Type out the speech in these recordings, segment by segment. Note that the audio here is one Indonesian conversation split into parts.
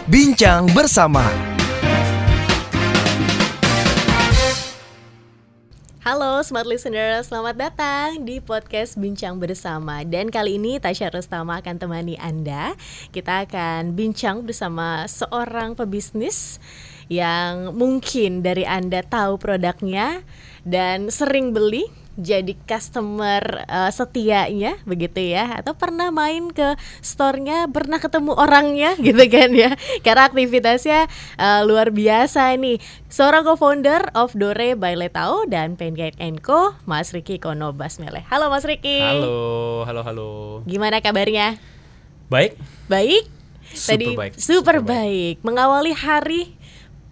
Bincang Bersama. Halo Smart Listener, selamat datang di podcast Bincang Bersama. Dan kali ini Tasya Rustama akan temani Anda. Kita akan bincang bersama seorang pebisnis yang mungkin dari Anda tahu produknya dan sering beli, jadi customer setianya begitu ya, atau pernah main ke store-nya, pernah ketemu orangnya gitu kan ya, karena aktivitasnya luar biasa nih. Seorang co-founder of Dore by Letao dan Penguide & Co, Mas Ricky Kono Basmele. Halo Mas Ricky. Halo. Gimana kabarnya? Baik. Super baik. Mengawali hari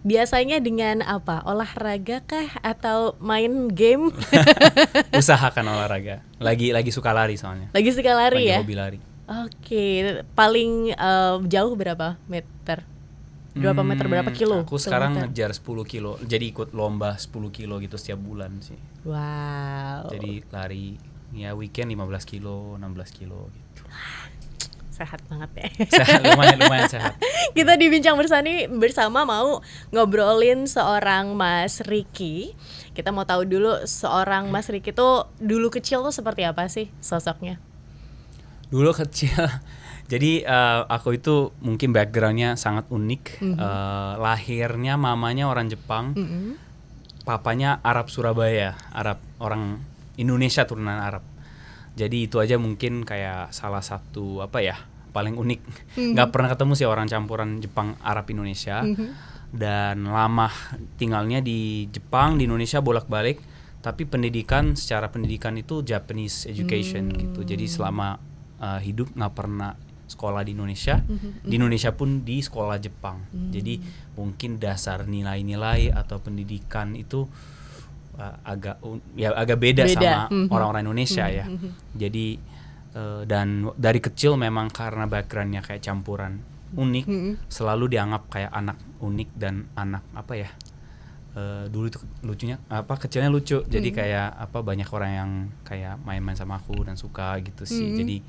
biasanya dengan apa? Olahraga kah atau main game? Usahakan olahraga. Lagi suka lari soalnya. Lagi suka lari ya? Lagi hobi lari. Oke, paling jauh berapa meter? Berapa meter, berapa kilo? Aku sekarang ngejar 10 kilo. Jadi ikut lomba 10 kilo gitu setiap bulan sih. Wow. Jadi lari ya weekend 15 kilo, 16 kilo gitu. Sehat banget ya. Sehat, lumayan sehat. Kita di Bincang bersama mau ngobrolin seorang Mas Ricky. Kita mau tahu dulu seorang Mas Ricky tuh dulu kecil tuh seperti apa sih sosoknya? Dulu kecil. Jadi aku itu mungkin backgroundnya sangat unik. Lahirnya mamanya orang Jepang, papanya Arab Surabaya, Arab orang Indonesia turunan Arab. Jadi itu aja mungkin kayak salah satu paling unik. Nggak pernah ketemu sih orang campuran Jepang Arab Indonesia. Dan lama tinggalnya di Jepang, di Indonesia bolak-balik. Tapi secara pendidikan itu Japanese education gitu. Jadi selama hidup nggak pernah sekolah di Indonesia. Di Indonesia pun di sekolah Jepang. Jadi mungkin dasar nilai-nilai atau pendidikan itu agak beda sama orang-orang Indonesia ya. Jadi dan dari kecil memang karena backgroundnya kayak campuran unik, selalu dianggap kayak anak unik dan anak dulu itu lucunya kecilnya lucu. Jadi kayak banyak orang yang kayak main-main sama aku dan suka gitu sih. Jadi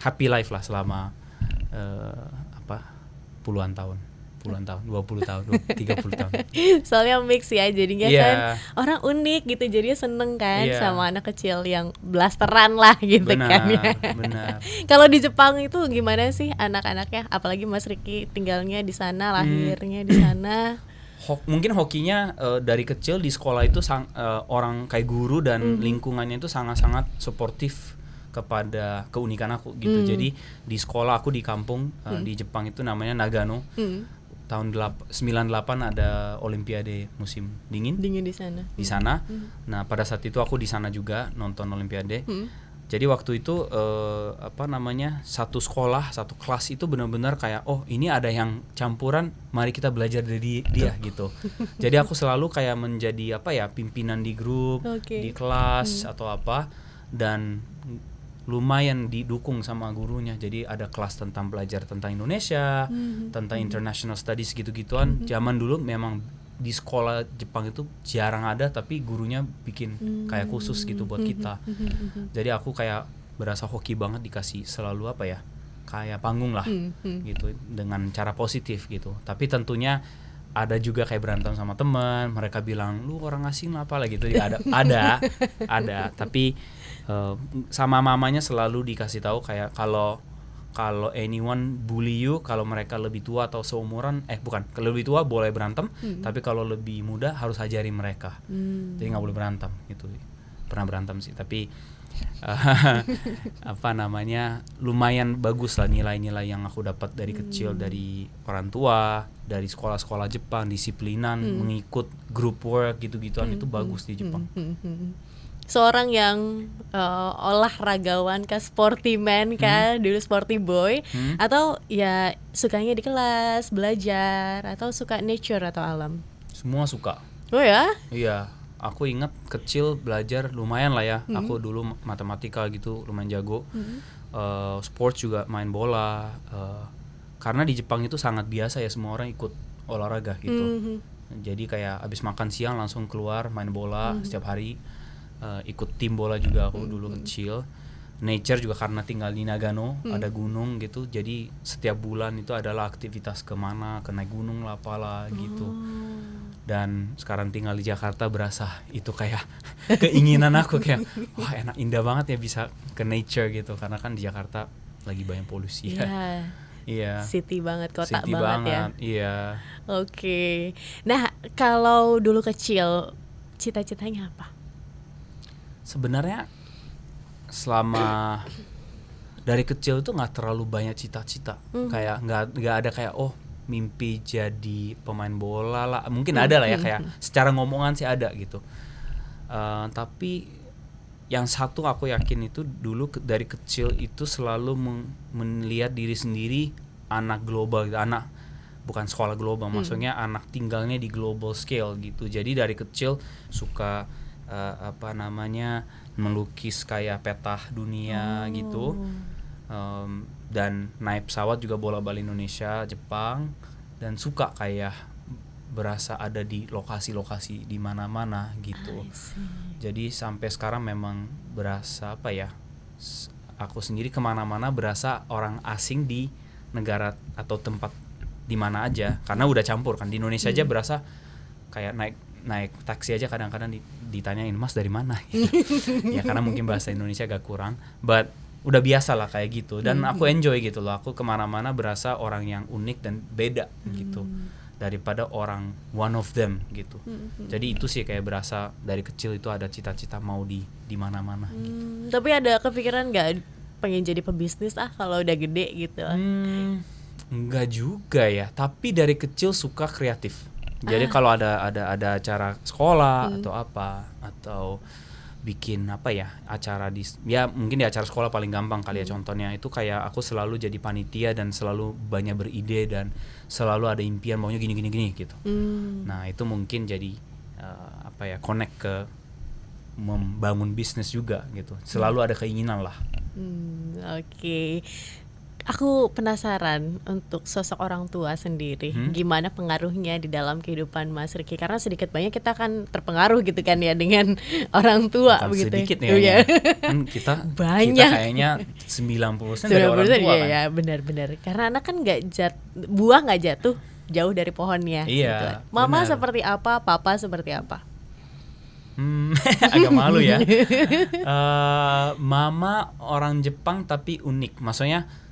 happy life lah selama puluhan tahun, 20 tahun, 30 tahun. Soalnya mix ya, jadinya kan orang unik gitu, jadinya seneng kan sama anak kecil yang blasteran lah gitu. Benar. Kalau di Jepang itu gimana sih anak-anaknya? Apalagi Mas Ricky tinggalnya di sana, lahirnya di sana. Mungkin hokinya dari kecil di sekolah itu orang kayak guru dan lingkungannya itu sangat-sangat suportif kepada keunikan aku gitu. Jadi di sekolah aku di kampung di Jepang itu namanya Nagano. Tahun 98 ada Olimpiade musim dingin di sana. Nah pada saat itu aku di sana juga nonton Olimpiade. Jadi waktu itu satu sekolah, satu kelas itu benar-benar kayak ini ada yang campuran, mari kita belajar dari dia gitu. Jadi aku selalu kayak menjadi pimpinan di grup, di kelas atau dan lumayan didukung sama gurunya. Jadi ada kelas tentang belajar tentang Indonesia, tentang international studies gitu-gituan. Zaman dulu memang di sekolah Jepang itu jarang ada, tapi gurunya bikin kayak khusus gitu buat kita. Jadi aku kayak berasa hoki banget dikasih selalu kayak panggung lah gitu dengan cara positif gitu. Tapi tentunya ada juga kayak berantem sama teman, mereka bilang lu orang asing lah apalah gitu. ada tapi sama mamanya selalu dikasih tahu kayak kalau anyone bully you, kalau mereka lebih tua atau seumuran, kalau lebih tua boleh berantem, tapi kalau lebih muda harus ajarin mereka. Jadi nggak boleh berantem gitu. Pernah berantem sih, tapi lumayan bagus lah nilai-nilai yang aku dapat dari kecil, dari orang tua, dari sekolah-sekolah Jepang, disiplinan, mengikut group work gitu-gituan itu bagus di Jepang. Seorang yang olahragawan kah, sporty man kah, dulu sporty boy, atau ya sukanya di kelas, belajar, atau suka nature atau alam? Semua suka. Oh ya? Iya, aku ingat kecil belajar lumayan lah ya. Aku dulu matematika gitu lumayan jago. Sports juga main bola. Karena di Jepang itu sangat biasa ya semua orang ikut olahraga gitu. Jadi kayak abis makan siang langsung keluar main bola setiap hari. Ikut tim bola juga aku dulu kecil. nature juga karena tinggal di Nagano, ada gunung gitu, jadi setiap bulan itu adalah aktivitas kemana, ke naik gunung lah apalah gitu. Dan sekarang tinggal di Jakarta berasa itu kayak keinginan aku kayak wah enak, indah banget ya bisa ke nature gitu, karena kan di Jakarta lagi banyak polusi ya. Iya. City banget, kota City banget ya. Iya. Oke. Nah, kalau dulu kecil cita-citanya apa? Sebenarnya selama dari kecil itu nggak terlalu banyak cita-cita. Kayak nggak ada kayak mimpi jadi pemain bola lah. Mungkin ada lah ya, kayak secara ngomongan sih ada gitu. Tapi yang satu aku yakin itu dulu dari kecil itu selalu melihat diri sendiri anak global gitu. Anak bukan sekolah global, maksudnya anak tinggalnya di global scale gitu. Jadi dari kecil suka melukis kayak peta dunia gitu. Dan naik pesawat juga bola-balik Indonesia, Jepang, dan suka kayak berasa ada di lokasi-lokasi di mana-mana gitu. Jadi sampai sekarang memang berasa aku sendiri kemana-mana berasa orang asing di negara atau tempat di mana aja, karena udah campur kan. Di Indonesia aja berasa kayak naik taksi aja kadang-kadang ditanyain Mas dari mana gitu. Ya karena mungkin bahasa Indonesia agak kurang, but udah biasa lah kayak gitu. Dan aku enjoy gitu loh, aku kemana-mana berasa orang yang unik dan beda gitu daripada orang one of them gitu. Jadi itu sih kayak berasa dari kecil itu ada cita-cita mau di mana-mana gitu. Tapi ada kepikiran nggak pengen jadi pebisnis kalau udah gede gitu? Enggak juga ya, tapi dari kecil suka kreatif. Jadi kalau ada acara sekolah atau apa, atau bikin acara mungkin di acara sekolah paling gampang kali ya contohnya, itu kayak aku selalu jadi panitia dan selalu banyak beride dan selalu ada impian maunya gini gitu. Nah itu mungkin jadi connect ke membangun bisnis juga gitu, selalu ada keinginan lah. Oke. Aku penasaran untuk sosok orang tua sendiri, gimana pengaruhnya di dalam kehidupan Mas Ricky, karena sedikit banyak kita kan terpengaruh gitu kan ya dengan orang tua. Bukan begitu sedikit ya, kan kita kayaknya 90% dari orang tua kan. Ya benar-benar, karena anak kan buah nggak jatuh jauh dari pohonnya. Iya, gitu. Mama benar. seperti apa, papa seperti apa? Agak malu ya. Mama orang Jepang tapi unik, maksudnya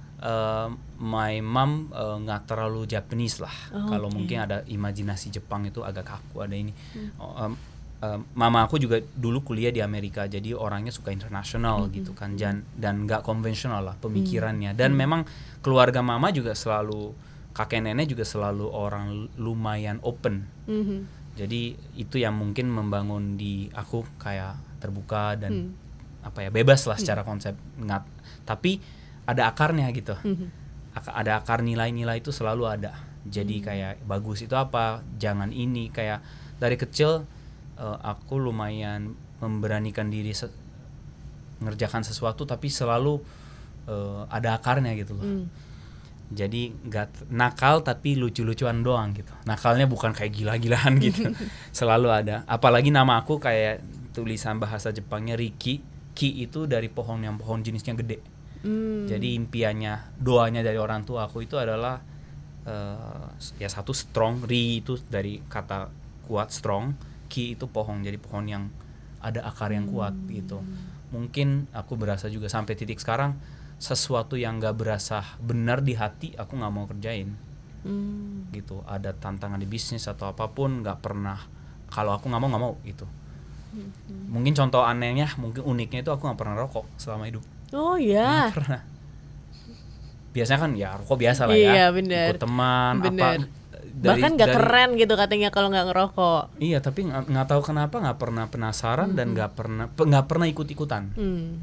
my mom nggak terlalu Japanese lah. Kalau mungkin ada imajinasi Jepang itu agak kaku, ada ini. Mama aku juga dulu kuliah di Amerika, jadi orangnya suka internasional gitu kan, dan nggak konvensional lah pemikirannya. Dan memang keluarga mama juga selalu, kakek nenek juga selalu orang lumayan open. Jadi itu yang mungkin membangun di aku kayak terbuka dan bebas lah secara konsep. Tapi ada akarnya gitu. Ada akar nilai-nilai itu selalu ada. Jadi kayak bagus itu apa, jangan ini, kayak dari kecil aku lumayan memberanikan diri ngerjakan sesuatu, tapi selalu ada akarnya gitu loh. Jadi nggak nakal tapi lucu-lucuan doang gitu. Nakalnya bukan kayak gila-gilaan gitu. Selalu ada. Apalagi nama aku kayak tulisan bahasa Jepangnya Riki. Ki itu dari pohon jenisnya gede. Jadi impiannya, doanya dari orang tua aku itu adalah satu strong. Ri itu dari kata kuat, strong. Ki itu pohon, jadi pohon yang ada akar yang kuat gitu. Mungkin aku berasa juga sampai titik sekarang, sesuatu yang gak berasa benar di hati aku gak mau kerjain. Gitu. Ada tantangan di bisnis atau apapun, gak pernah. Kalau aku gak mau gitu. Mungkin contoh anehnya, mungkin uniknya itu aku gak pernah rokok selama hidup. Oh ya. Pernah. Biasanya kan ya rokok biasa lah ya. Iya, ikut teman bener. Bahkan gak keren gitu katanya kalau nggak ngerokok. Iya, tapi nggak tahu kenapa nggak pernah penasaran dan nggak pernah ikut-ikutan.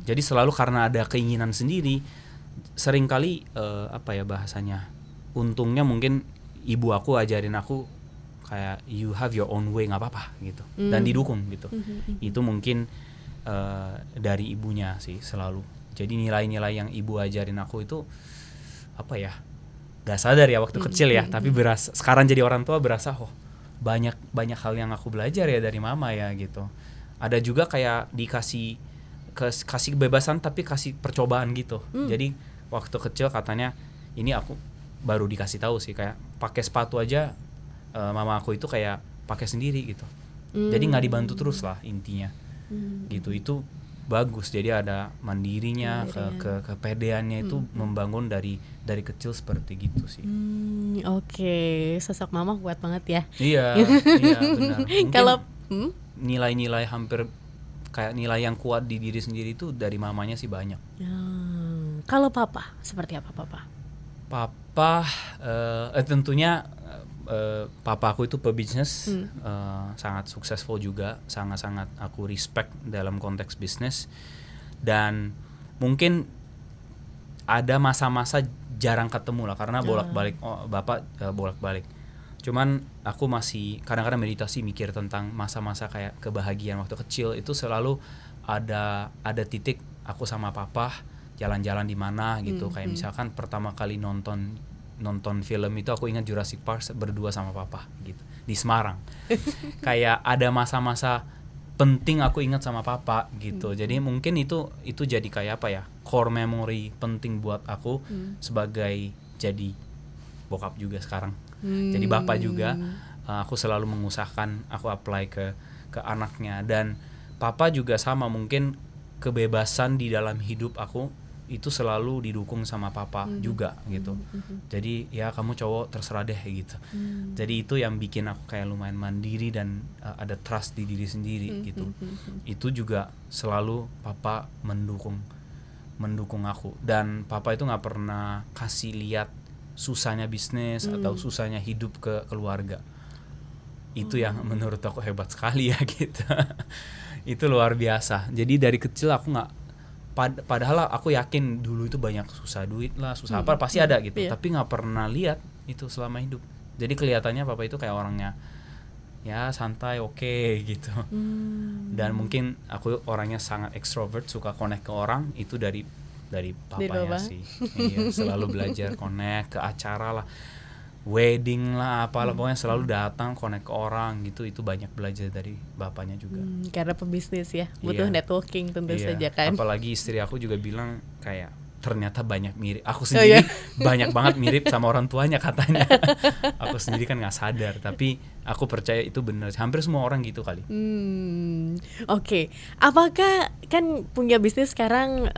Jadi selalu karena ada keinginan sendiri. Seringkali bahasanya, untungnya mungkin ibu aku ajarin aku kayak you have your own way, nggak apa-apa gitu, dan didukung gitu. Itu mungkin dari ibunya sih selalu. Jadi nilai-nilai yang ibu ajarin aku itu gak sadar ya waktu kecil ya, tapi berasa sekarang jadi orang tua berasa banyak hal yang aku belajar ya dari mama ya gitu. Ada juga kayak dikasih kasih kebebasan tapi kasih percobaan gitu. Jadi waktu kecil katanya ini aku baru dikasih tahu sih kayak pakai sepatu aja mama aku itu kayak pakai sendiri gitu. Jadi nggak dibantu terus lah intinya. Gitu itu bagus. Jadi ada mandirinya, kepedeannya itu membangun dari kecil seperti gitu sih. Oke, sosok mama kuat banget ya. Iya, iya benar. Mungkin Kalau nilai-nilai hampir kayak nilai yang kuat di diri sendiri itu dari mamanya sih banyak. Kalau papa seperti apa papa? Papa tentunya papa aku itu pebisnis, sangat successful juga, sangat-sangat aku respect dalam konteks bisnis. Dan mungkin ada masa-masa jarang ketemu lah karena bolak-balik bapak bolak-balik. Cuman aku masih kadang-kadang meditasi mikir tentang masa-masa kayak kebahagiaan waktu kecil itu selalu ada titik aku sama papa jalan-jalan di mana gitu. Kayak misalkan pertama kali nonton film itu aku ingat Jurassic Park berdua sama papa gitu di Semarang. Kayak ada masa-masa penting aku ingat sama papa gitu. Jadi mungkin itu jadi kayak apa ya, core memory penting buat aku sebagai jadi bokap juga sekarang. Jadi bapak juga, aku selalu mengusahakan aku apply ke anaknya. Dan papa juga sama, mungkin kebebasan di dalam hidup aku itu selalu didukung sama papa juga gitu. Jadi ya kamu cowok terserah deh gitu. Jadi itu yang bikin aku kayak lumayan mandiri dan ada trust di diri sendiri gitu. Itu juga selalu papa mendukung aku. Dan papa itu nggak pernah kasih lihat susahnya bisnis atau susahnya hidup ke keluarga. Itu yang menurut aku hebat sekali ya gitu. Itu luar biasa. Jadi dari kecil aku nggak, padahal aku yakin dulu itu banyak susah duit lah, susah apa pasti ada gitu, tapi nggak pernah lihat itu selama hidup. Jadi kelihatannya papa itu kayak orangnya ya santai, oke gitu. Dan mungkin aku orangnya sangat extrovert, suka connect ke orang, itu dari papanya sih. Iya, selalu belajar connect ke acara lah, wedding lah, apalah pokoknya selalu datang connect ke orang gitu. Itu banyak belajar dari bapaknya juga. Karena pebisnis ya, butuh networking tentu saja kan. Apalagi istri aku juga bilang kayak ternyata banyak mirip. Aku sendiri banyak banget mirip sama orang tuanya katanya. Aku sendiri kan nggak sadar, tapi aku percaya itu benar. Hampir semua orang gitu kali. Oke. Apakah kan punya bisnis sekarang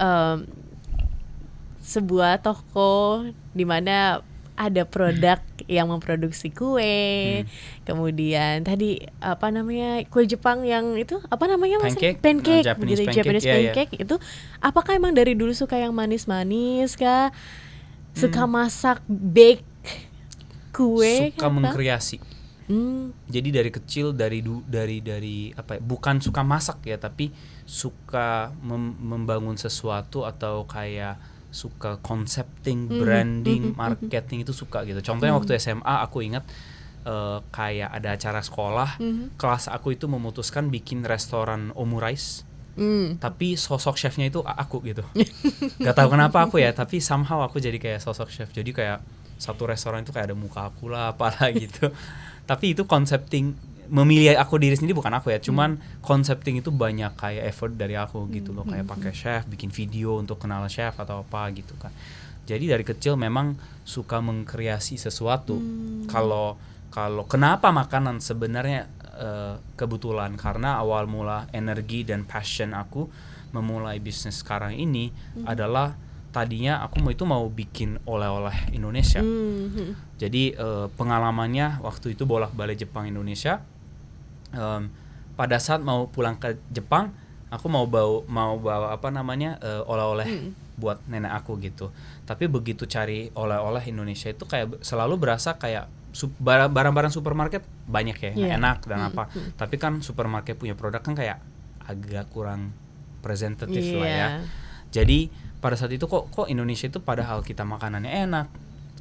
sebuah toko di mana ada produk yang memproduksi kue, kemudian tadi apa namanya kue Jepang yang itu apa namanya mas? Pancake, Japanese pancake. Itu apakah emang dari dulu suka yang manis-manis kah? Suka masak, bake kue? Suka mengkreasi. Jadi dari kecil dari apa? Bukan suka masak ya, tapi suka membangun sesuatu atau kayak suka concepting, branding, marketing itu suka gitu. Contohnya waktu SMA aku ingat kayak ada acara sekolah, kelas aku itu memutuskan bikin restoran omurice, tapi sosok chefnya itu aku gitu. Gak tahu kenapa aku ya, tapi somehow aku jadi kayak sosok chef. Jadi kayak satu restoran itu kayak ada muka aku lah, apalah gitu. Tapi itu concepting, memilih aku diri sendiri bukan aku ya, cuman concepting itu banyak kayak effort dari aku gitu loh, kayak pakai chef, bikin video untuk kenal chef atau apa gitu kan. Jadi dari kecil memang suka mengkreasi sesuatu. Kalau kenapa makanan sebenarnya kebetulan karena awal mula energi dan passion aku memulai bisnis sekarang ini adalah tadinya aku mau bikin oleh-oleh Indonesia. Jadi pengalamannya waktu itu bolak-balik Jepang Indonesia. Pada saat mau pulang ke Jepang, aku mau bawa apa namanya oleh-oleh buat nenek aku gitu. Tapi begitu cari oleh-oleh Indonesia itu kayak selalu berasa kayak barang-barang supermarket banyak ya, enak dan apa. Tapi kan supermarket punya produk kan kayak agak kurang presentatif lah ya. Jadi pada saat itu kok Indonesia itu padahal kita makanannya enak,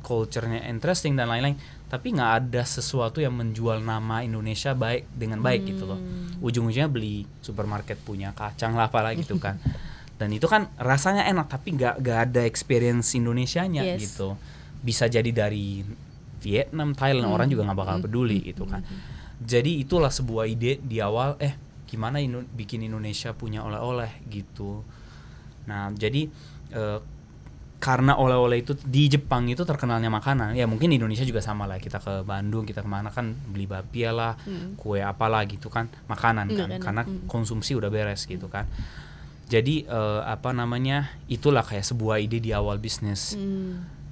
culture-nya interesting dan lain-lain, tapi nggak ada sesuatu yang menjual nama Indonesia dengan baik gitu loh. Ujung-ujungnya beli supermarket punya kacang lah apalah gitu kan. Dan itu kan rasanya enak tapi nggak ada experience Indonesianya gitu. Bisa jadi dari Vietnam, Thailand, orang juga nggak bakal peduli gitu kan. Jadi itulah sebuah ide di awal, gimana bikin Indonesia punya oleh-oleh gitu. Nah jadi karena oleh-oleh itu di Jepang itu terkenalnya makanan, ya mungkin Indonesia juga sama lah, kita ke Bandung, kita kemana kan beli bapia lah, kue apalah gitu kan, makanan kan, karena konsumsi udah beres gitu kan. Jadi itulah kayak sebuah ide di awal bisnis.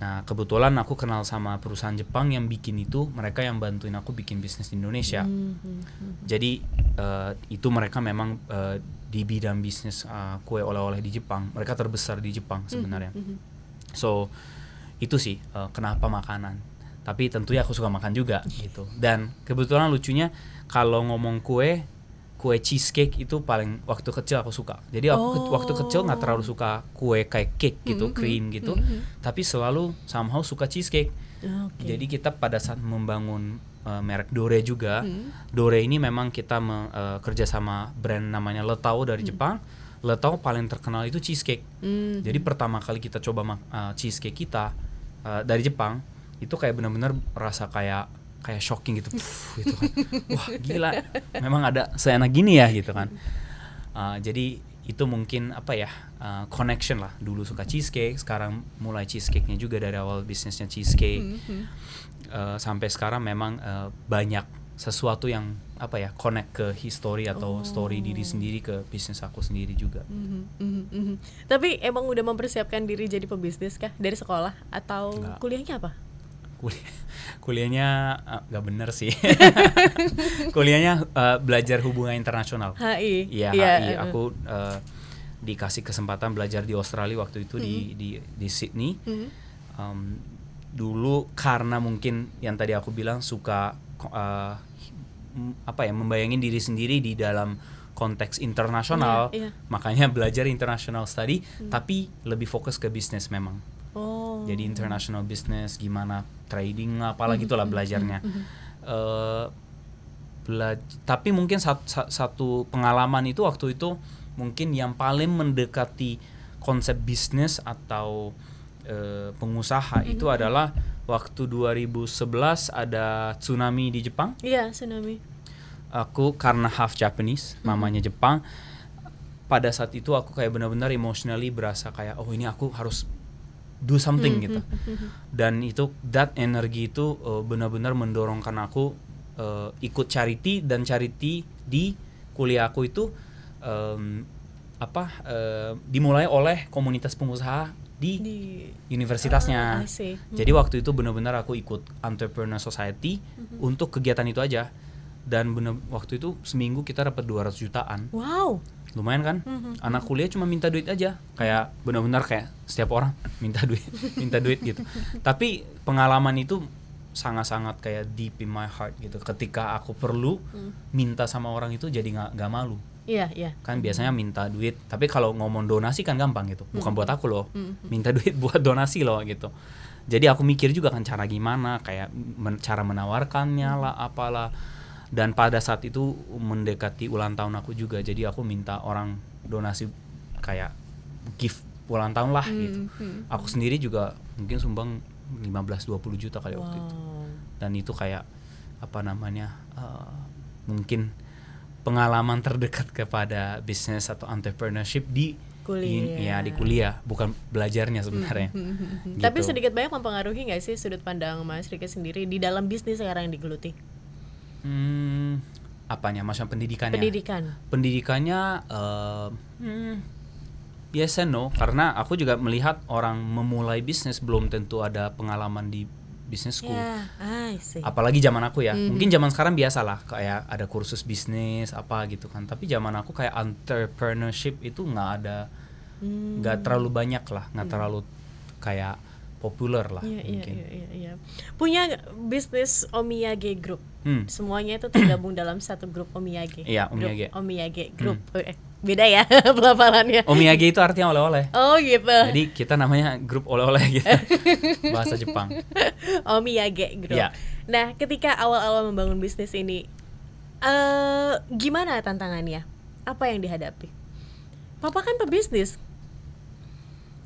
Nah kebetulan aku kenal sama perusahaan Jepang yang bikin itu, mereka yang bantuin aku bikin bisnis di Indonesia. Jadi itu mereka memang di bidang bisnis kue oleh-oleh di Jepang, mereka terbesar di Jepang sebenarnya. So itu sih kenapa makanan. Tapi tentunya aku suka makan juga gitu. Dan kebetulan lucunya kalau ngomong kue cheesecake itu paling waktu kecil aku suka. Jadi aku waktu kecil nggak terlalu suka kue kayak cake gitu, cream gitu. Tapi selalu somehow suka cheesecake. Jadi kita pada saat membangun merek Dore juga, Dore ini memang kita kerja sama brand namanya Letao dari Jepang. Letao paling terkenal itu cheesecake. Jadi pertama kali kita coba cheesecake kita dari Jepang, itu kayak benar-benar rasa kayak shocking gitu. Gitu kan. Wah, gila. Memang ada seenak gini ya gitu kan. Jadi itu mungkin connection lah. Dulu suka cheesecake, sekarang mulai cheesecake-nya juga dari awal bisnisnya cheesecake. Sampai sekarang memang banyak sesuatu yang connect ke history atau story diri sendiri ke bisnis aku sendiri juga. Tapi emang udah mempersiapkan diri jadi pebisnis kah dari sekolah atau Enggak. kuliahnya apa? Kuliahnya nggak bener sih. Kuliahnya belajar hubungan internasional. HI. Iya, HI. Aku dikasih kesempatan belajar di Australia waktu itu di Sydney. Dulu karena mungkin yang tadi aku bilang suka membayangin diri sendiri di dalam konteks internasional, makanya belajar international study, tapi lebih fokus ke bisnis memang. Jadi international business, gimana trading apalah gitulah belajarnya. Tapi mungkin satu pengalaman itu waktu itu mungkin yang paling mendekati konsep bisnis atau pengusaha itu adalah waktu 2011 ada tsunami di Jepang. Iya, tsunami. Aku karena half Japanese, mamanya Jepang. Pada saat itu aku kayak benar-benar emotionally berasa kayak ini aku harus do something gitu. Dan itu that energy itu benar-benar mendorongkan aku ikut charity, dan charity di kuliah aku itu dimulai oleh komunitas pengusaha di universitasnya. Jadi waktu itu benar-benar aku ikut Entrepreneur Society untuk kegiatan itu aja. Dan waktu itu seminggu kita dapat 200 jutaan. Wow. Lumayan kan? Anak kuliah cuma minta duit aja. Kayak benar-benar kayak setiap orang minta duit gitu. Tapi pengalaman itu sangat-sangat kayak deep in my heart gitu. Ketika aku perlu minta sama orang itu jadi nggak malu. Iya. Kan biasanya minta duit, tapi kalau ngomong donasi kan gampang gitu. Bukan buat aku loh. Minta duit buat donasi loh gitu. Jadi aku mikir juga kan cara gimana, kayak cara menawarkannya lah, apalah. Dan pada saat itu mendekati ulang tahun aku juga, jadi aku minta orang donasi kayak gift ulang tahun lah gitu. Aku sendiri juga mungkin sumbang 15-20 juta kali waktu itu. Dan itu kayak mungkin pengalaman terdekat kepada bisnis atau entrepreneurship di kuliah. Di kuliah, bukan belajarnya sebenarnya. Gitu. Tapi sedikit banyak mempengaruhi nggak sih sudut pandang Mas Riki sendiri di dalam bisnis sekarang yang digeluti? Macam pendidikannya? Pendidikannya yes and no, karena aku juga melihat orang memulai bisnis belum tentu ada pengalaman di business school. Apalagi zaman aku ya. Mungkin zaman sekarang biasalah kayak ada kursus bisnis apa gitu kan. Tapi zaman aku kayak entrepreneurship itu nggak terlalu banyak lah, nggak terlalu kayak populer lah. Iya. Punya bisnis Omiyage Group. Semuanya itu tergabung dalam satu grup Omiyage. Iya, Omiyage Group. Beda ya pelafalannya. Omiyage itu artinya oleh-oleh. Oh gitu. Jadi kita namanya grup oleh-oleh gitu. Bahasa Jepang. Omiyage Group. Ya. Nah, ketika awal-awal membangun bisnis ini, gimana tantangannya? Apa yang dihadapi? Papa kan pebisnis.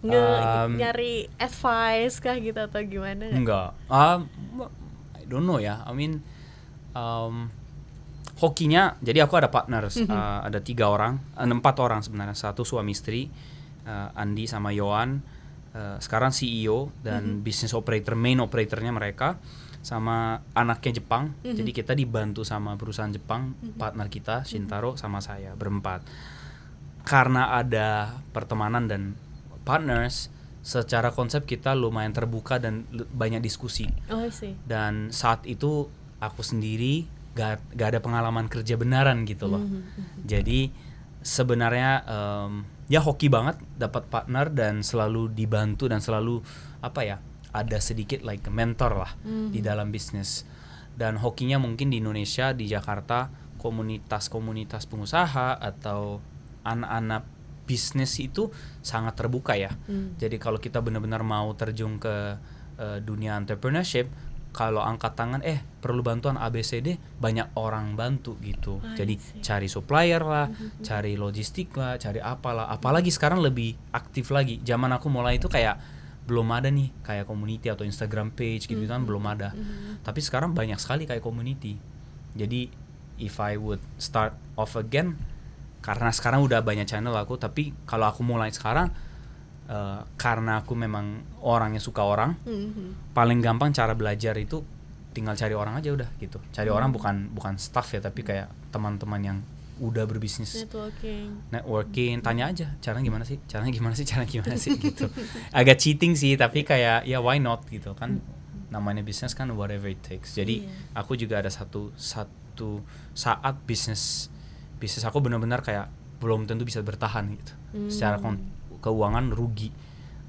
Nyari advice kah gitu atau gimana? Enggak. I don't know ya. I mean, hokinya, jadi aku ada partners, ada 4 orang sebenarnya, satu suami istri, Andi sama Yohan, sekarang CEO dan business operator, main operatornya mereka, sama anaknya Jepang. Jadi kita dibantu sama perusahaan Jepang, partner kita Shintaro sama saya berempat. Karena ada pertemanan dan partners, secara konsep kita lumayan terbuka dan banyak diskusi. Oh, I see. Dan saat itu aku sendiri gak ada pengalaman kerja benaran gitu loh. Jadi sebenarnya ya hoki banget dapat partner dan selalu dibantu dan selalu ada sedikit like mentor lah di dalam bisnis. Dan hokinya mungkin di Indonesia, di Jakarta, komunitas-komunitas pengusaha atau anak-anak bisnis itu sangat terbuka ya. Jadi kalau kita benar-benar mau terjun ke dunia entrepreneurship, kalau angkat tangan perlu bantuan ABCD, banyak orang bantu gitu. Jadi cari supplier lah, cari logistik lah, cari apalah. Apalagi sekarang lebih aktif lagi. Zaman aku mulai itu kayak belum ada nih kayak community atau Instagram page gitu kan, belum ada. Tapi sekarang banyak sekali kayak community. Jadi if I would start off again, karena sekarang udah banyak channel aku, tapi kalau aku mulai sekarang karena aku memang orang yang suka orang, paling gampang cara belajar itu tinggal cari orang aja udah gitu. Cari orang bukan staff ya, tapi kayak teman-teman yang udah berbisnis, networking, tanya aja caranya gimana sih gitu. Agak cheating sih, tapi kayak ya why not gitu kan, namanya bisnis kan whatever it takes. Jadi aku juga ada satu saat bisnis aku benar-benar kayak belum tentu bisa bertahan gitu, secara keuangan rugi.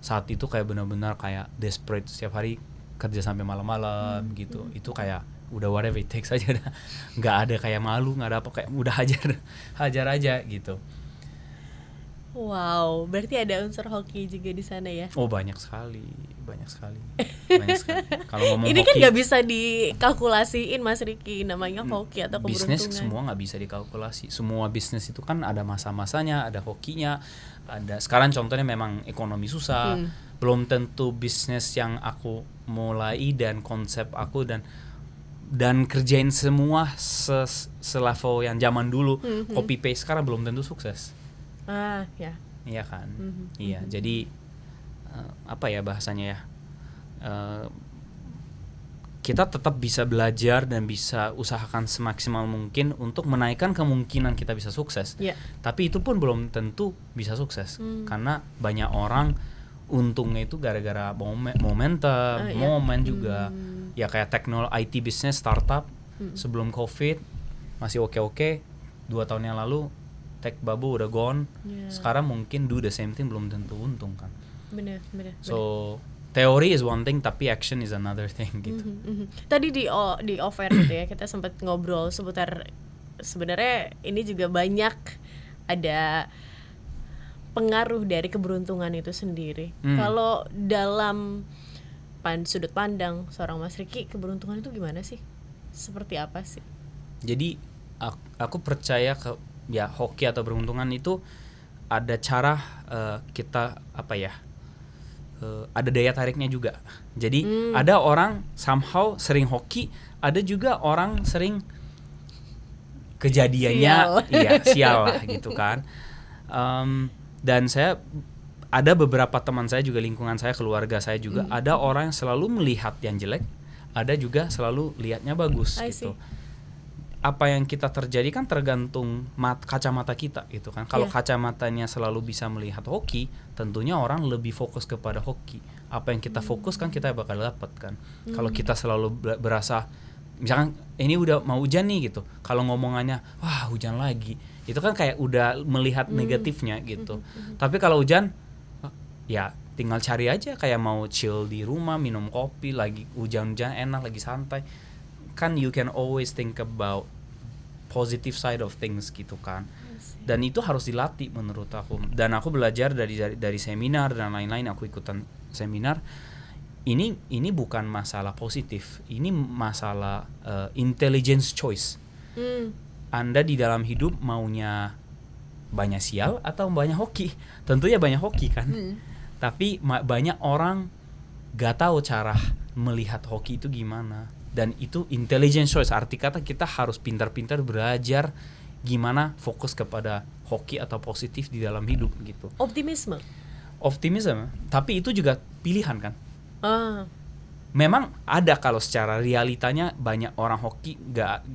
Saat itu kayak benar-benar kayak desperate, setiap hari kerja sampai malam-malam gitu. Itu kayak udah whatever it takes aja, nggak ada kayak malu, nggak ada apa, kayak udah hajar aja gitu. Wow, berarti ada unsur hoki juga di sana ya? Oh banyak sekali. Kalau ngomong ini hoki, kan nggak bisa dikalkulasiin Mas Ricky, namanya hoki atau keberuntungan. Bisnis semua nggak bisa dikalkulasi. Semua bisnis itu kan ada masa-masanya, ada hokinya. Ada sekarang contohnya memang ekonomi susah. Belum tentu bisnis yang aku mulai dan konsep aku dan kerjain semua selevel yang zaman dulu copy paste, sekarang belum tentu sukses. Ya. Iya kan. Iya, jadi apa ya bahasanya ya, kita tetap bisa belajar dan bisa usahakan semaksimal mungkin untuk menaikkan kemungkinan kita bisa sukses. Tapi itu pun belum tentu bisa sukses, karena banyak orang untungnya itu gara-gara momentum, momen juga. Ya kayak teknologi IT business startup sebelum COVID masih oke-oke, 2 tahun yang lalu tech bubble udah gone. Sekarang mungkin do the same thing belum tentu untung kan. Bener. So teori is one thing, tapi action is another thing gitu. Tadi di offer gitu ya, kita sempat ngobrol seputar sebenarnya ini juga banyak ada pengaruh dari keberuntungan itu sendiri. Kalau dalam sudut pandang seorang Mas Ricky, keberuntungan itu gimana sih? Seperti apa sih? Jadi aku percaya ya hoki atau beruntungan itu ada cara kita ada daya tariknya juga. Jadi ada orang somehow sering hoki, ada juga orang sering kejadiannya sial lah gitu kan. Dan saya ada beberapa teman saya juga, lingkungan saya, keluarga saya juga ada orang yang selalu melihat yang jelek, ada juga selalu lihatnya bagus gitu. Apa yang kita terjadi kan tergantung kacamata kita gitu kan. Kalau kacamatanya selalu bisa melihat hoki, tentunya orang lebih fokus kepada hoki. Apa yang kita fokus kan kita bakal dapat kan. Kalau kita selalu berasa misalkan ini udah mau hujan nih gitu, kalau ngomongannya wah hujan lagi, itu kan kayak udah melihat negatifnya gitu. Tapi kalau hujan ya tinggal cari aja, kayak mau chill di rumah, minum kopi, lagi hujan-hujan enak, lagi santai. Kan you can always think about positive side of things gitu kan. Dan itu harus dilatih menurut aku. Dan aku belajar dari seminar dan lain-lain, aku ikutan seminar. Ini bukan masalah positif, ini masalah intelligence choice. Anda di dalam hidup maunya banyak sial atau banyak hoki? Tentunya banyak hoki kan. Tapi banyak orang gak tahu cara melihat hoki itu gimana. dan itu intelligent choice, arti kata kita harus pintar-pintar belajar gimana fokus kepada hoki atau positif di dalam hidup gitu. Optimisme, tapi itu juga pilihan kan. ah, Memang ada, kalau secara realitanya banyak orang hoki gak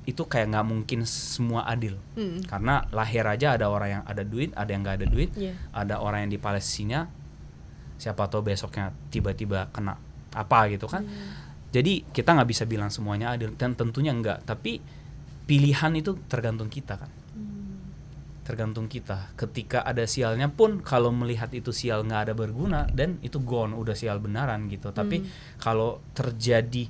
itu kayak nggak mungkin semua adil, karena lahir aja ada orang yang ada duit, ada yang nggak ada duit, ada orang yang di Palestina, siapa tahu besoknya tiba-tiba kena apa gitu kan. Jadi kita nggak bisa bilang semuanya adil, dan tentunya enggak, tapi pilihan itu tergantung kita kan. Tergantung kita. Ketika ada sialnya pun, kalau melihat itu sial nggak ada berguna, dan itu gone, udah sial benaran gitu. Tapi kalau terjadi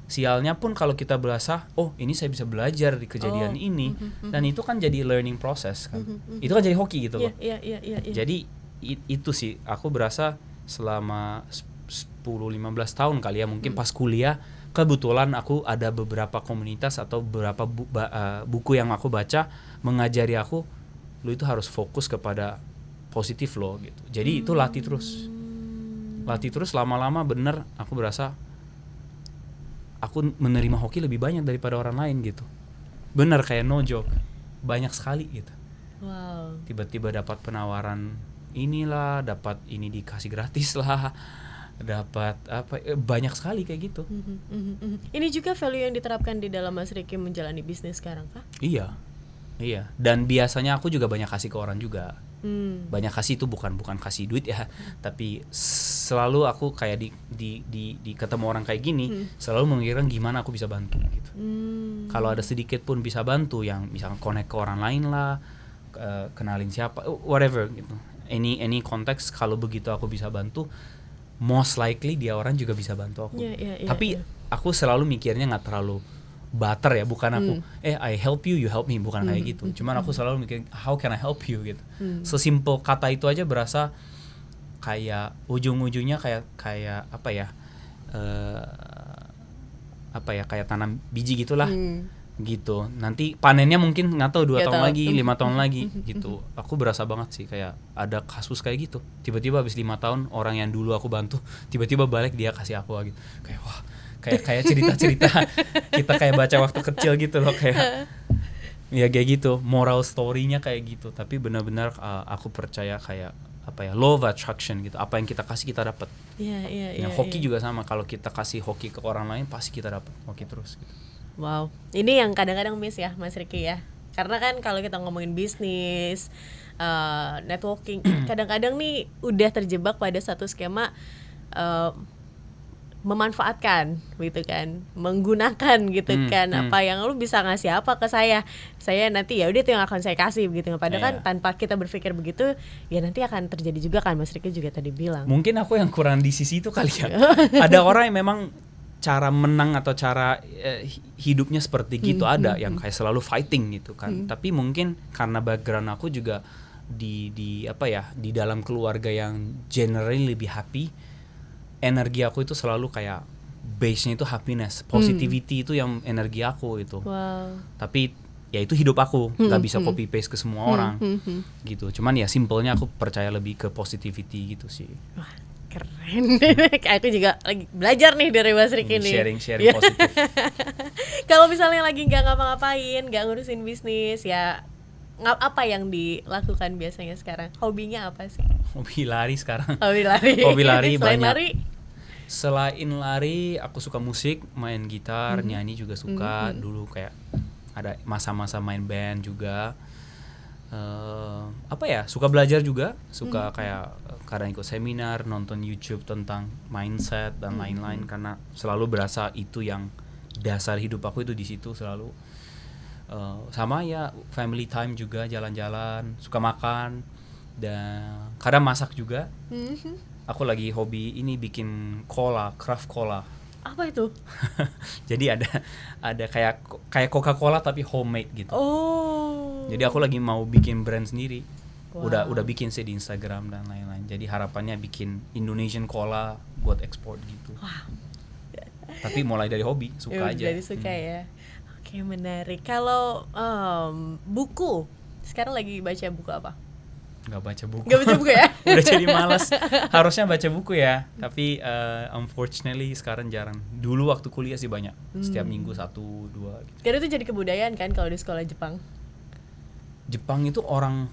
sialnya pun, kalau kita berasa, oh ini saya bisa belajar di kejadian ini, dan itu kan jadi learning process kan. Itu kan jadi hoki gitu loh. Jadi itu sih aku berasa selama 10-15 tahun kali ya, mungkin pas kuliah kebetulan aku ada beberapa komunitas atau beberapa buku yang aku baca mengajari aku, lu itu harus fokus kepada positif lo gitu. Jadi itu latih terus lama-lama, bener aku berasa aku menerima hoki lebih banyak daripada orang lain gitu. Bener, kayak no joke, banyak sekali gitu. wow, Tiba-tiba dapat penawaran inilah, dapat ini dikasih gratis lah, dapat apa, banyak sekali kayak gitu. Ini juga value yang diterapkan di dalam Mas Ricky menjalani bisnis sekarang kah? Iya, dan biasanya aku juga banyak kasih ke orang juga. Banyak kasih itu bukan kasih duit ya, tapi selalu aku kayak di ketemu orang kayak gini, selalu memikirkan gimana aku bisa bantu gitu. Kalau ada sedikit pun bisa bantu, yang misalnya connect ke orang lain lah, kenalin siapa, whatever gitu, any konteks, kalau begitu aku bisa bantu, most likely dia orang juga bisa bantu aku. Tapi aku selalu mikirnya nggak terlalu butter ya, bukan aku I help you, you help me, bukan kayak gitu. Cuman aku selalu mikir, how can I help you gitu. Sesimpel kata itu aja berasa kayak ujung-ujungnya kayak apa ya, kayak tanam biji gitulah. Gitu. Nanti panennya mungkin nggak tahu 2 tahun lagi, 5 tahun lagi gitu. Aku berasa banget sih kayak ada kasus kayak gitu. Tiba-tiba habis 5 tahun, orang yang dulu aku bantu tiba-tiba balik, dia kasih aku lagi. Kayak wah, kayak cerita-cerita kita kayak baca waktu kecil gitu loh, kayak ya kayak gitu, moral story-nya kayak gitu. Tapi benar-benar aku percaya kayak apa ya, law of attraction gitu. Apa yang kita kasih kita dapat. Hoki juga sama, kalau kita kasih hoki ke orang lain pasti kita dapat hoki terus gitu. Wow, ini yang kadang-kadang miss ya Mas Ricky ya. Karena kan kalau kita ngomongin bisnis, networking, kadang-kadang nih udah terjebak pada satu skema memanfaatkan gitu kan, menggunakan gitu kan, apa yang lu bisa ngasih apa ke saya nanti ya udah itu yang akan saya kasih begitu. Padahal kan tanpa kita berpikir begitu, ya nanti akan terjadi juga kan, Mas Ricky juga tadi bilang. Mungkin aku yang kurang di sisi itu kali ya. Ada orang yang memang cara menang atau cara hidupnya seperti gitu, ada yang kayak selalu fighting gitu kan. Tapi mungkin karena background aku juga di apa ya, di dalam keluarga yang generally lebih happy, energi aku itu selalu kayak base-nya itu happiness, positivity itu yang energi aku itu. Wow. Tapi ya itu hidup aku, nggak bisa copy paste ke semua orang gitu. Cuman ya simpelnya aku percaya lebih ke positivity gitu sih. Wah, keren. Aku juga lagi belajar nih dari Mas Ricky nih. Sharing positif. Kalau misalnya lagi nggak ngapa-ngapain, nggak ngurusin bisnis, ya apa yang dilakukan biasanya sekarang? Hobinya apa sih? Hobi lari sekarang. Hobi lari. Hobi lari Selain banyak. lari? Selain lari, aku suka musik, main gitar, nyanyi juga suka. Dulu kayak ada masa-masa main band juga. Apa ya? Suka belajar juga, suka kayak kadang ikut seminar, nonton YouTube tentang mindset dan lain-lain, karena selalu berasa itu yang dasar hidup aku itu di situ selalu. Sama ya family time juga, jalan-jalan, suka makan, dan kadang masak juga. Aku lagi hobi ini bikin cola, craft cola. Apa itu? Jadi ada kayak Coca-Cola tapi homemade gitu. Oh. Jadi aku lagi mau bikin brand sendiri. Wow. Udah bikin sih di Instagram dan lain-lain. Jadi harapannya bikin Indonesian cola buat ekspor gitu. Wow. Tapi mulai dari hobi, suka aja. Dari suka ya. Oke, menarik. Kalau buku, sekarang lagi baca buku apa? nggak baca buku. Nggak baca buku ya? Udah jadi malas. Harusnya baca buku ya, tapi unfortunately sekarang jarang. Dulu waktu kuliah sih banyak, setiap minggu 1-2 gitu. Karena itu jadi kebudayaan kan kalau di sekolah Jepang. Jepang itu orang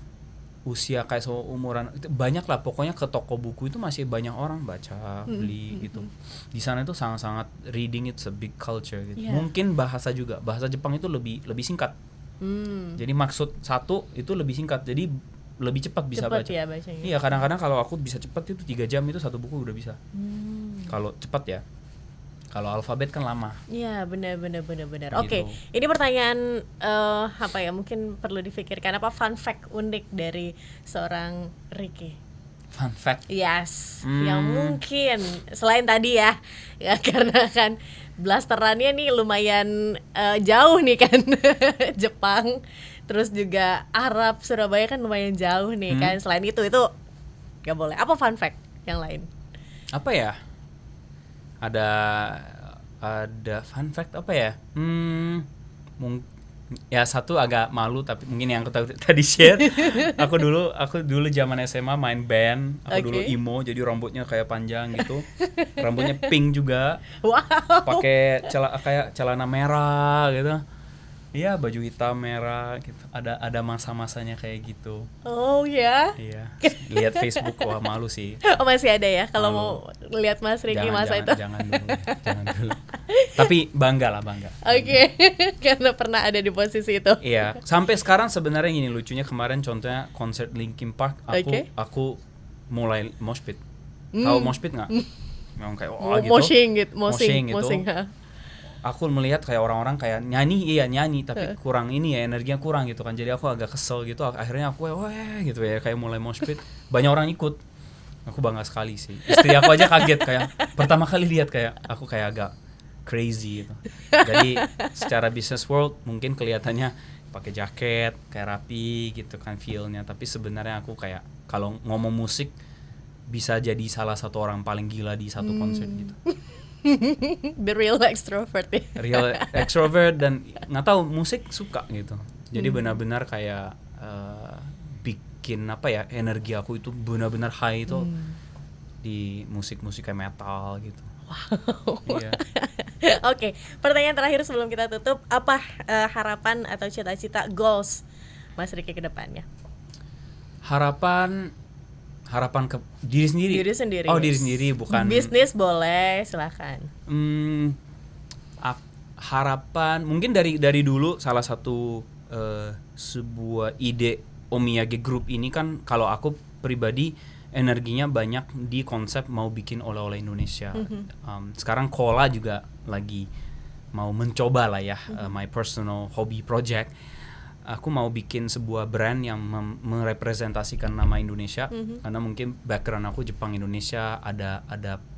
usia kayak seumuran itu banyak lah, pokoknya ke toko buku itu masih banyak orang baca, beli gitu. Di sana itu sangat-sangat reading, it's a big culture gitu. Yeah. Mungkin bahasa juga, bahasa Jepang itu lebih singkat. Jadi maksud satu itu lebih singkat, jadi lebih cepat bisa Cepet baca. ya bacanya. Iya, kadang-kadang kalau aku bisa cepat itu 3 jam itu satu buku udah bisa. Kalau cepat ya. Kalau alfabet kan lama. Iya, benar. Gitu. Oke, ini pertanyaan apa ya? Mungkin perlu difikirkan, apa fun fact unik dari seorang Ricky? Fun fact. Yes, yang mungkin selain tadi ya karena kan blasterannya nih lumayan jauh nih kan, Jepang, terus juga Arab, Surabaya kan lumayan jauh nih kan. Selain itu nggak boleh. Apa fun fact yang lain? Apa ya? Ada fun fact apa ya? Ya satu agak malu tapi mungkin yang aku tadi share. Aku dulu zaman SMA main band. Aku dulu emo, jadi rambutnya kayak panjang gitu. Rambutnya pink juga. Wow. Pakai celana merah gitu. Iya, baju hitam merah gitu. Ada masa-masanya kayak gitu. Oh ya. Iya. Lihat Facebook, wah malu sih. Oh, masih ada ya kalau mau lihat Mas Ricky masa itu. Jangan dulu. Tapi bangga. Oke. Karena pernah ada di posisi itu. Iya, sampai sekarang sebenarnya gini lucunya, kemarin contohnya konser Linkin Park, aku mulai mosh pit. Tahu mosh pit nggak? Memang kayak gitu. Moshing gitu. Aku melihat kayak orang-orang kayak nyanyi tapi kurang ini ya, energinya kurang gitu kan. Jadi aku agak kesel gitu. Akhirnya aku gitu ya, kayak mulai mosh pit. Banyak orang ikut. Aku bangga sekali sih. Istri aku aja kaget kayak pertama kali lihat kayak aku kayak agak crazy gitu. Jadi secara business world mungkin kelihatannya pakai jaket kayak rapi gitu kan feel-nya, tapi sebenarnya aku kayak kalau ngomong musik bisa jadi salah satu orang paling gila di satu konser gitu. The real extrovert ya. Real extrovert dan nggak tahu musik suka gitu. Jadi benar-benar kayak bikin apa ya, energi aku itu benar-benar high itu di musik-musik kayak metal gitu. Wow. Iya. Oke, pertanyaan terakhir sebelum kita tutup, apa harapan atau cita-cita goals Mas Ricky ke depannya? Harapan ke diri sendiri. Oh, diri sendiri, bukan bisnis boleh, silakan. Harapan mungkin dari dulu salah satu sebuah ide Omiyage Group ini kan, kalau aku pribadi energinya banyak di konsep mau bikin oleh-oleh Indonesia. Sekarang Cola juga lagi mau mencoba lah ya, my personal hobby project. Aku mau bikin sebuah brand yang merepresentasikan nama Indonesia, karena mungkin background aku Jepang Indonesia, ada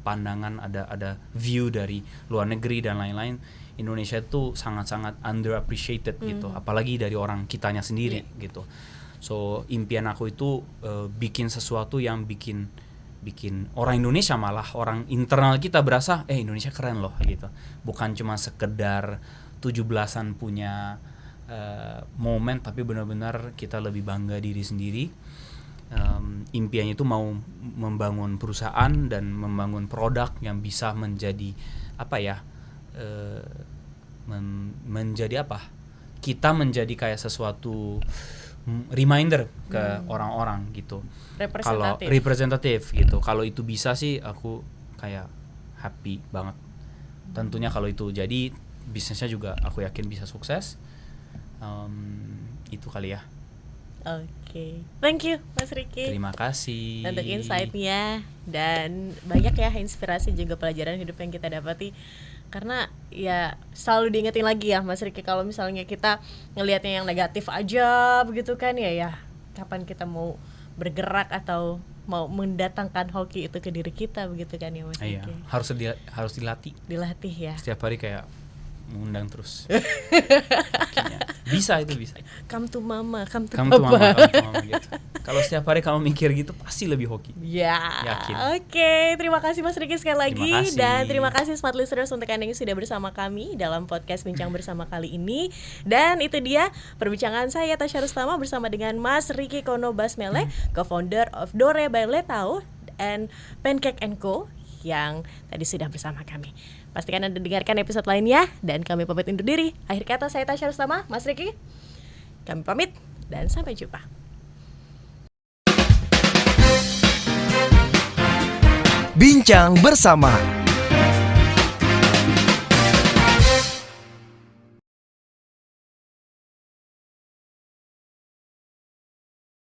pandangan, ada view dari luar negeri dan lain-lain. Indonesia itu sangat-sangat underappreciated gitu, apalagi dari orang kitanya sendiri gitu. So impian aku itu bikin sesuatu yang bikin orang Indonesia, malah orang internal kita berasa Indonesia keren loh gitu. Bukan cuma sekedar 17-an punya momen, tapi benar-benar kita lebih bangga diri sendiri. Impiannya itu mau membangun perusahaan dan membangun produk yang bisa menjadi apa ya, menjadi apa, kita menjadi kayak sesuatu reminder ke orang-orang gitu. Kalau representatif gitu, kalau itu bisa sih aku kayak happy banget. Tentunya kalau itu jadi bisnisnya juga aku yakin bisa sukses. Itu kali ya. Oke. Thank you Mas Ricky. Terima kasih untuk insight-nya, dan banyak ya inspirasi juga pelajaran hidup yang kita dapati. Karena ya selalu diingetin lagi ya Mas Ricky, kalau misalnya kita ngelihatnya yang negatif aja begitu kan ya kapan kita mau bergerak atau mau mendatangkan hoki itu ke diri kita begitu kan ya Mas Ricky. Harus dilatih ya. setiap hari, kayak mengundang terus. Hokinya. Bisa itu bisa. Come to mama, come to Come to papa. mama, come to mama gitu. Kalau setiap hari kamu mikir gitu pasti lebih hoki. Ya, Yakin. Oke, terima kasih Mas Riki sekali lagi. Terima kasih. Dan terima kasih Smart Listeners untuk Anda yang sudah bersama kami dalam podcast Bincang Bersama kali ini. Dan itu dia perbincangan saya Tasya Rustama bersama dengan Mas Riki Kono Basmele, co-founder of Dore by Letao and Pancake & Co yang tadi sudah bersama kami. Pastikan Anda dengarkan episode lainnya dan kami pamit undur diri. Akhir kata saya Tasya Rustama, Mas Riki. Kami pamit dan sampai jumpa. Bincang bersama